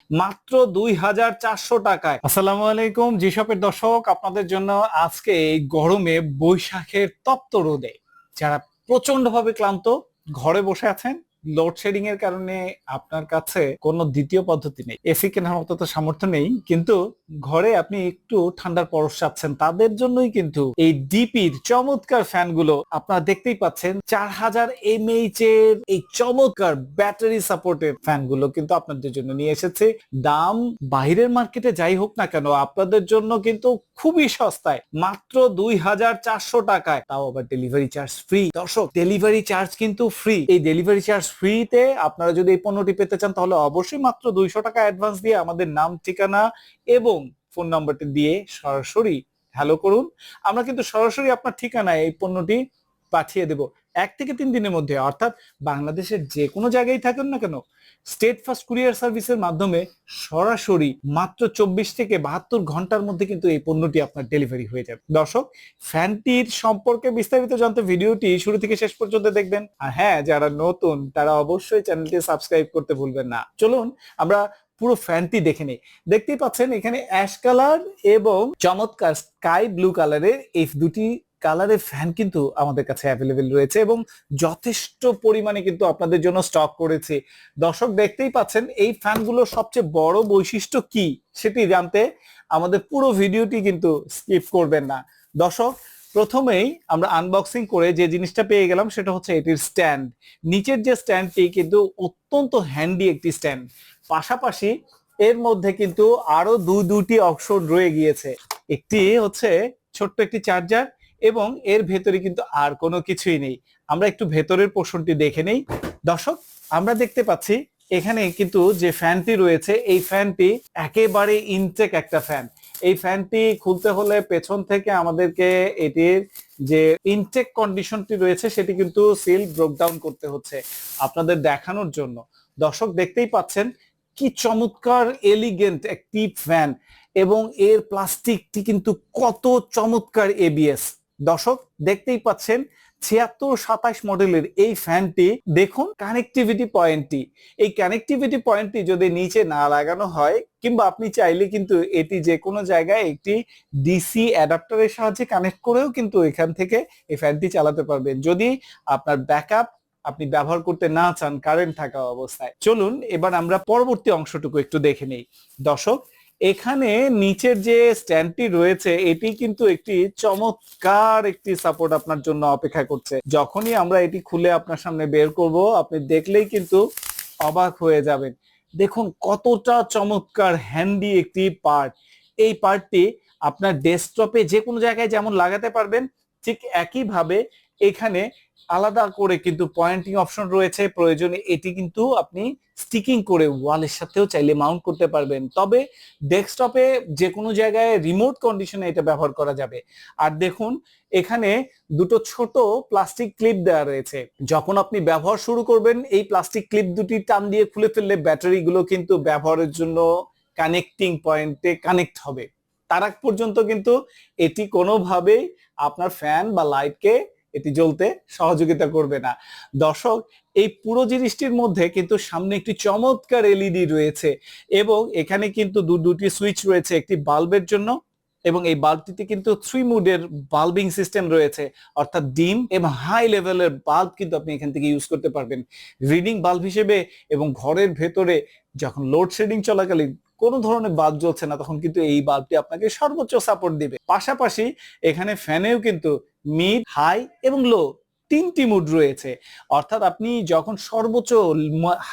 মাত্র 2400 টাকায়। আসসালামু আলাইকুম জি শপের দর্শক, আপনাদের জন্য আজকে এই গরমে বৈশাখের তপ্ত রোদে যারা প্রচন্ড ভাবে ক্লান্ত, ঘরে বসে আছেন, লোডশেডিং এর কারণে আপনার কাছে কোনো দ্বিতীয় পদ্ধতি নেই, এসি কেনার মতো তো সামর্থ্য নেই, কিন্তু ঘরে আপনি একটু ঠান্ডার পরশ চাচ্ছেন, তাদের জন্যই কিন্তু এই ডিপির চমৎকার ফ্যানগুলো আপনারা দেখতেই পাচ্ছেন। 4000 mAh এর এই চমৎকার ব্যাটারি সাপোর্টেড ফ্যানগুলো কিন্তু আপনাদের জন্য নিয়ে এসেছে। দাম বাইরের মার্কেটে যাই হোক না কেন, আপনাদের জন্য কিন্তু খুবই সস্তায়, মাত্র 2400 টাকায়, তাও আবার ডেলিভারি চার্জ ফ্রি। দর্শক, ডেলিভারি চার্জ কিন্তু ফ্রি। এই ডেলিভারি চার্জ ফ্রিতে আপনারা যদি এই পণ্যটি পেতে চান, তাহলে অবশ্যই মাত্র 200 টাকা অ্যাডভান্স দিয়ে আমাদের নাম, ঠিকানা এবং ফোন নাম্বারটি দিয়ে সরাসরি হ্যালো করুন। আমরা কিন্তু সরাসরি আপনার ঠিকানায় এই পণ্যটি পাঠিয়ে দেব 1 থেকে 3 দিনের মধ্যে, অর্থাৎ বাংলাদেশের যে কোনো জায়গায় থাকুন না কেন, স্টেট ফাস্ট কুরিয়ার সার্ভিসের মাধ্যমে সরাসরি মাত্র 24 থেকে 72 ঘন্টার মধ্যে কিন্তু এই পণ্যটি আপনার ডেলিভারি হয়ে যাবে। দর্শক, ফ্যানটির সম্পর্কে বিস্তারিত জানতে ভিডিওটি শুরু থেকে শেষ পর্যন্ত দেখবেন। আর হ্যাঁ, যারা নতুন তারা অবশ্যই চ্যানেলটি সাবস্ক্রাইব করতে ভুলবেন না। চলুন আমরা পুরো ফ্যানটি দেখে নেই। দেখতেই পাচ্ছেন এখানে অ্যাশ কালার এবং চমৎকার স্কাই ব্লু কালারের এই দুটি কালারের ফ্যান কিন্তু আমাদের কাছে অ্যাভেলেবেল রয়েছে এবং যথেষ্ট পরিমাণে কিন্তু আপনাদের জন্য স্টক করেছে। দর্শক, দেখতেই পাচ্ছেন এই ফ্যানগুলোর সবচেয়ে বড় বৈশিষ্ট্য কি সেটি জানতে আমাদের পুরো ভিডিওটি কিন্তু স্কিপ করবেন না। দর্শক, প্রথমেই আমরা আনবক্সিং করে যে জিনিসটা পেয়ে গেলাম সেটা হচ্ছে এটির স্ট্যান্ড। নিচের যে স্ট্যান্ডটি কিন্তু অত্যন্ত হ্যান্ডি একটি স্ট্যান্ড, পাশাপাশি এর মধ্যে কিন্তু আরো দুটি অপশন রয়ে গিয়েছে। একটি হচ্ছে ছোট্ট একটি চার্জার এবং এর ভেতরে কিন্তু আর কোনো কিছুই নেই। আমরা একটু ভেতরের পোর্শনটি দেখে নেই। দর্শক, আমরা দেখতে পাচ্ছি এখানে কিন্তু যে ফ্যানটি রয়েছে এই ফ্যানটি একেবারে ইনটেক একটা ফ্যান। এই ফ্যানটি খুলতে হলে পেছন থেকে আমাদেরকে এটির যে ইনটেক কন্ডিশনটি রয়েছে সেটি কিন্তু সিল ব্রেক ডাউন করতে হচ্ছে আপনাদের দেখানোর জন্য। দর্শক, দেখতেই পাচ্ছেন কি চমৎকার এলিগেন্ট একটি ফ্যান এবং এর প্লাস্টিকটি কিন্তু কত চমৎকার এবিএস। দর্শক, দেখতেই পাচ্ছেন 7627 মডেলের এই ফ্যানটি, দেখুন কানেক্টিভিটি পয়েন্টটি, এই কানেক্টিভিটি পয়েন্টটি যদি নিচে না লাগানো হয়, কিংবা আপনি চাইলে কিন্তু এটি যে কোনো জায়গায় একটি ডিসি অ্যাডাপ্টারের সাহায্যে কানেক্ট করেও কিন্তু এখান থেকে এই ফ্যানটি চালাতে পারবেন, যদি আপনার ব্যাকআপ আপনি ব্যবহার করতে না চান কারেন্ট থাকা অবস্থায়। চলুন এবার আমরা পরবর্তী অংশটুকু একটু দেখে নেই। দর্শক, এখানে নিচের যে স্ট্যান্ডটি রয়েছে এটি কিন্তু একটি চমৎকার একটি সাপোর্ট আপনার জন্য অপেক্ষা করছে। যখনই আমরা এটি খুলে আপনার সামনে বের করব, আপনি দেখলেই কিন্তু অবাক হয়ে যাবেন। দেখুন কতটা চমৎকার হ্যান্ডি একটি পার্ট। এই পার্টটি আপনার ডেস্কটপে যে কোনো জায়গায় যেমন লাগাতে পারবেন, ঠিক একইভাবে এখানে আলাদা করে কিন্তু পয়েন্টিং অপশন রয়েছে। প্রয়োজনে এটি কিন্তু আপনি স্টিকিং করে ওয়ালের সাথেও চাইলে মাউন্ট করতে পারবেন, তবে ডেস্কটপে যে কোনো জায়গায় রিমোট কন্ডিশনে এটা ব্যবহার করা যাবে। আর দেখুন এখানে দুটো ছোট প্লাস্টিক ক্লিপ দেওয়া রয়েছে। যখন আপনি ব্যবহার শুরু করবেন, এই প্লাস্টিক ক্লিপ দুটি টান দিয়ে খুলে ফেললে ব্যাটারিগুলো কিন্তু ব্যবহারের জন্য কানেক্টিং পয়েন্টে কানেক্ট হবে। তার আগ পর্যন্ত কিন্তু এটি কোনোভাবেই আপনার ফ্যান বা লাইটকে এটি জ্বলতে সহযোগিতা করবে না। দর্শক, এই পুরো জিনিসটির মধ্যে কিন্তু সামনে একটি চমৎকার এলইডি রয়েছে এবং এখানে কিন্তু দুটি সুইচ রয়েছে, একটি বাল্বের জন্য এবং এই বাল্বটিতে কিন্তু 3 মুডের বাল্বিং সিস্টেম রয়েছে, অর্থাৎ ডিম এবং হাই লেভেলের বাল্ব কিন্তু আপনি এখান থেকে ইউজ করতে পারবেন রিডিং বাল্ব হিসেবে। এবং ঘরের ভেতরে যখন লোডশেডিং চলাকালীন কোনো ধরনের বাল্ব জ্বলছে না, তখন কিন্তু এই বাল্বটি আপনাকে সর্বোচ্চ সাপোর্ট দিবে। পাশাপাশি এখানে ফ্যানেও কিন্তু মিড, হাই এবং লো 3টি মুড রয়েছে, অর্থাৎ আপনি যখন সর্বোচ্চ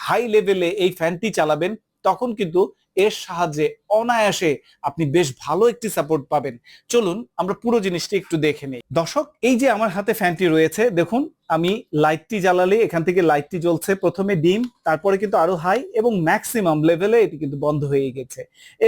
হাই লেভেলে এই ফ্যানটি চালাবেন তখন কিন্তু এর সাহায্যে অনায়াসে আপনি বেশ ভালো একটি সাপোর্ট পাবেন। চলুন আমরা পুরো জিনিসটি একটু দেখে নেই। দর্শক, এই যে আমার হাতে ফ্যানটি রয়েছে, দেখুন আমি লাইটটি জ্বালালে এখান থেকে লাইটটি জ্বলছে, প্রথমে ডিম, তারপরে কিন্তু আরো হাই এবং ম্যাক্সিমাম লেভেলে এটি কিন্তু বন্ধ হয়ে গেছে।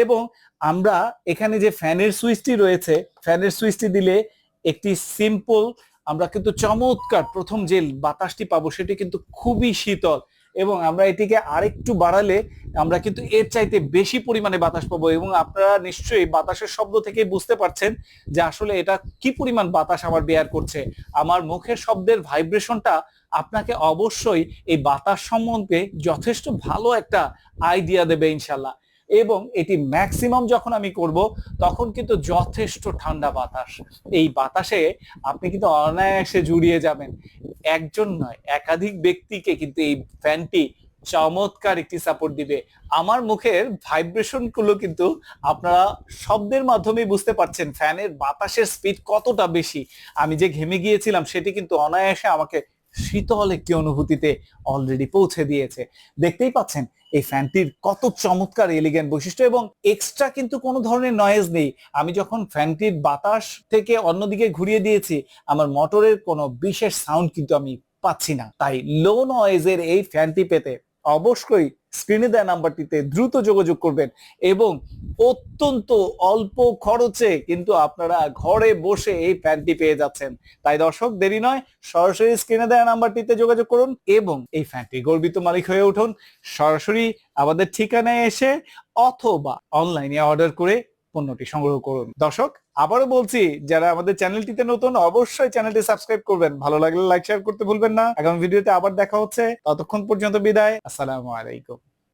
এবং আমরা এখানে যে ফ্যানের সুইচটি রয়েছে, ফ্যানের সুইচটি দিলে একটি সিম্পল আমরা কিন্তু চমৎকার প্রথম যে বাতাসটি পাবো সেটি কিন্তু খুবই শীতল, এবং আমরা এটিকে আরেকটু বাড়ালে আমরা কিন্তু এর চাইতে বেশি পরিমাণে বাতাস পাবো। এবং আপনারা নিশ্চয়ই বাতাসের শব্দ থেকে বুঝতে পারছেন যে আসলে এটা কি পরিমাণ বাতাস আমার বেয়ার করছে। আমার মুখের শব্দের ভাইব্রেশনটা আপনাকে অবশ্যই এই বাতাস সম্বন্ধে যথেষ্ট ভালো একটা আইডিয়া দেবে ইনশাল্লাহ। এবং এটি ম্যাক্সিমাম যখন আমি করব তখন কিন্তু যথেষ্ট ঠান্ডা বাতাস, এই বাতাসে আপনি কিন্তু অনায়াসে জুড়িয়ে যাবেন। একজন নয়, একাধিক ব্যক্তিকে কিন্তু এই ফ্যানটি চমৎকার একটি সাপোর্ট দিবে। আমার মুখের ভাইব্রেশন গুলো কিন্তু আপনারা শব্দের মাধ্যমে বুঝতে পারছেন ফ্যানের বাতাসের স্পিড কতটা বেশি। আমি যে ঘেমে গিয়েছিলাম সেটি কিন্তু অনায়াসে আমাকে শীতল একটি অনুভূতিতে অলরেডি পৌঁছে দিয়েছে। দেখতেই পাচ্ছেন এই ফ্যানটির কত চমৎকার এলিগেন্ট বৈশিষ্ট্য, এবং এক্সট্রা কিন্তু কোনো ধরনের নয়েজ নেই। আমি যখন ফ্যানটির বাতাস থেকে অন্যদিকে ঘুরিয়ে দিয়েছি, আমার মোটরের কোনো বিশেষ সাউন্ড কিন্তু আমি পাচ্ছি না। তাই লো নয়েজের এই ফ্যানটি পেতে অবশ্যই স্ক্রিনে দেওয়া নাম্বারটিতে দ্রুত যোগাযোগ করবেন, এবং অত্যন্ত অল্প খরচে কিন্তু আপনারা ঘরে বসে এই ফ্যানটি পেয়ে যাচ্ছেন। তাই দর্শক, দেরি নয়, সরাসরি স্ক্রিনে দেওয়া নাম্বারটিতে যোগাযোগ করুন এবং এই ফ্যানটির গর্বিত মালিক হয়ে উঠুন। সরাসরি আমাদের ঠিকানায় এসে অথবা অনলাইনে অর্ডার করে পণ্যটি সংগ্রহ করুন। দর্শক, আবারও বলছি, যারা আমাদের চ্যানেলটিতে নতুন অবশ্যই চ্যানেলটি সাবস্ক্রাইব করবেন, ভালো লাগলে লাইক শেয়ার করতে ভুলবেন না। আগামী ভিডিওতে আবার দেখা হচ্ছে, ততক্ষণ পর্যন্ত বিদায়, আসসালামু আলাইকুম।